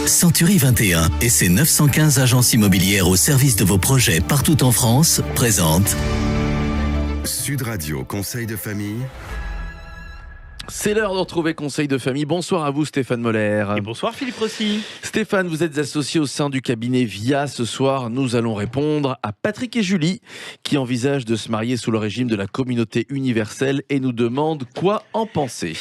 Century 21 et ses 915 agences immobilières au service de vos projets partout en France présentent Sud Radio Conseil de famille. C'est l'heure de retrouver Conseil de famille. Bonsoir à vous Stéphane Moller. Et bonsoir Philippe Rossi. Stéphane, vous êtes associé au sein du cabinet VIA. Ce soir, nous allons répondre à Patrick et Julie qui envisagent de se marier sous le régime de la communauté universelle et nous demandent quoi en penser.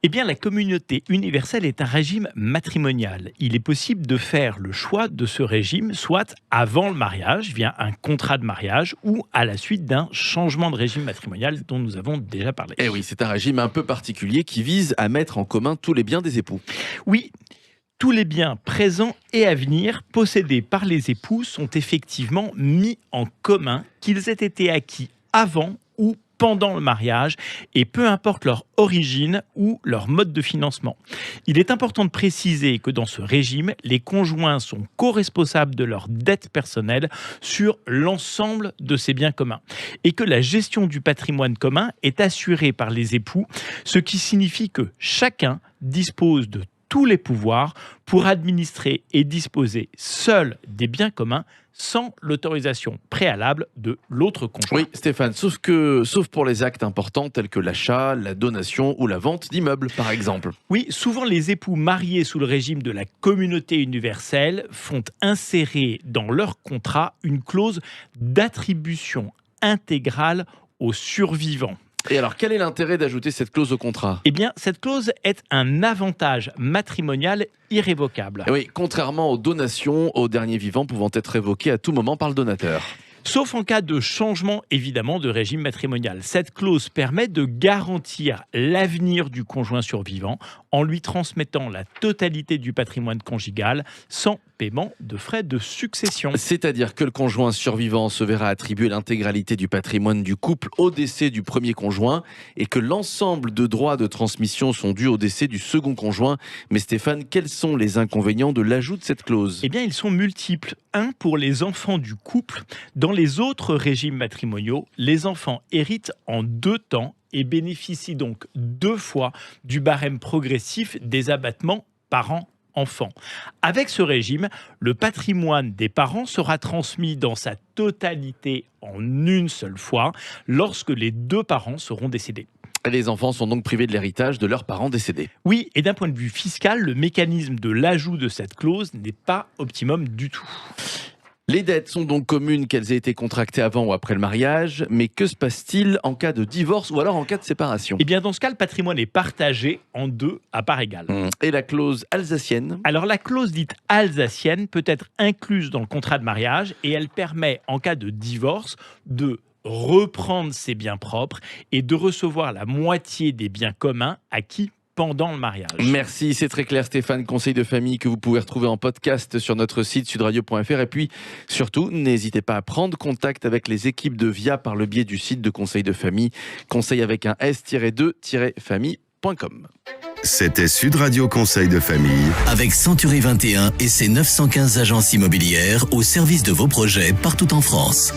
Eh bien, la communauté universelle est un régime matrimonial. Il est possible de faire le choix de ce régime soit avant le mariage, via un contrat de mariage, ou à la suite d'un changement de régime matrimonial dont nous avons déjà parlé. Eh oui, c'est un régime un peu particulier qui vise à mettre en commun tous les biens des époux. Oui, tous les biens présents et à venir possédés par les époux sont effectivement mis en commun, qu'ils aient été acquis avant ou pendant le mariage, et peu importe leur origine ou leur mode de financement. Il est important de préciser que dans ce régime, les conjoints sont co-responsables de leurs dettes personnelles sur l'ensemble de ces biens communs, et que la gestion du patrimoine commun est assurée par les époux, ce qui signifie que chacun dispose de tous les pouvoirs pour administrer et disposer seul des biens communs sans l'autorisation préalable de l'autre conjoint. Oui, Stéphane, sauf pour les actes importants tels que l'achat, la donation ou la vente d'immeubles, par exemple. Oui, souvent les époux mariés sous le régime de la communauté universelle font insérer dans leur contrat une clause d'attribution intégrale aux survivants. Et alors, quel est l'intérêt d'ajouter cette clause au contrat ? Eh bien, cette clause est un avantage matrimonial irrévocable. Et oui, contrairement aux donations, aux derniers vivants pouvant être révoqués à tout moment par le donateur. Sauf en cas de changement, évidemment, de régime matrimonial. Cette clause permet de garantir l'avenir du conjoint survivant en lui transmettant la totalité du patrimoine conjugal sans paiement de frais de succession. C'est-à-dire que le conjoint survivant se verra attribuer l'intégralité du patrimoine du couple au décès du premier conjoint et que l'ensemble de droits de transmission sont dus au décès du second conjoint. Mais Stéphane, quels sont les inconvénients de l'ajout de cette clause ? Eh bien, ils sont multiples. Un, pour les enfants du couple. Dans les autres régimes matrimoniaux, les enfants héritent en 2 temps et bénéficient donc 2 fois du barème progressif des abattements parents-enfants. Avec ce régime, le patrimoine des parents sera transmis dans sa totalité en une seule fois lorsque les 2 parents seront décédés. Les enfants sont donc privés de l'héritage de leurs parents décédés. Oui, et d'un point de vue fiscal, le mécanisme de l'ajout de cette clause n'est pas optimum du tout. Les dettes sont donc communes qu'elles aient été contractées avant ou après le mariage, mais que se passe-t-il en cas de divorce ou alors en cas de séparation ? Eh bien, dans ce cas, le patrimoine est partagé en 2 à parts égales. Et la clause alsacienne ? Alors, la clause dite alsacienne peut être incluse dans le contrat de mariage et elle permet, en cas de divorce, de reprendre ses biens propres et de recevoir la moitié des biens communs acquis pendant le mariage. Merci, c'est très clair Stéphane. Conseil de famille que vous pouvez retrouver en podcast sur notre site sudradio.fr. Et puis surtout, n'hésitez pas à prendre contact avec les équipes de VIA par le biais du site de Conseil de famille, conseil avec un s-2-famille.com. C'était Sud Radio Conseil de famille. avec Century 21 et ses 915 agences immobilières au service de vos projets partout en France.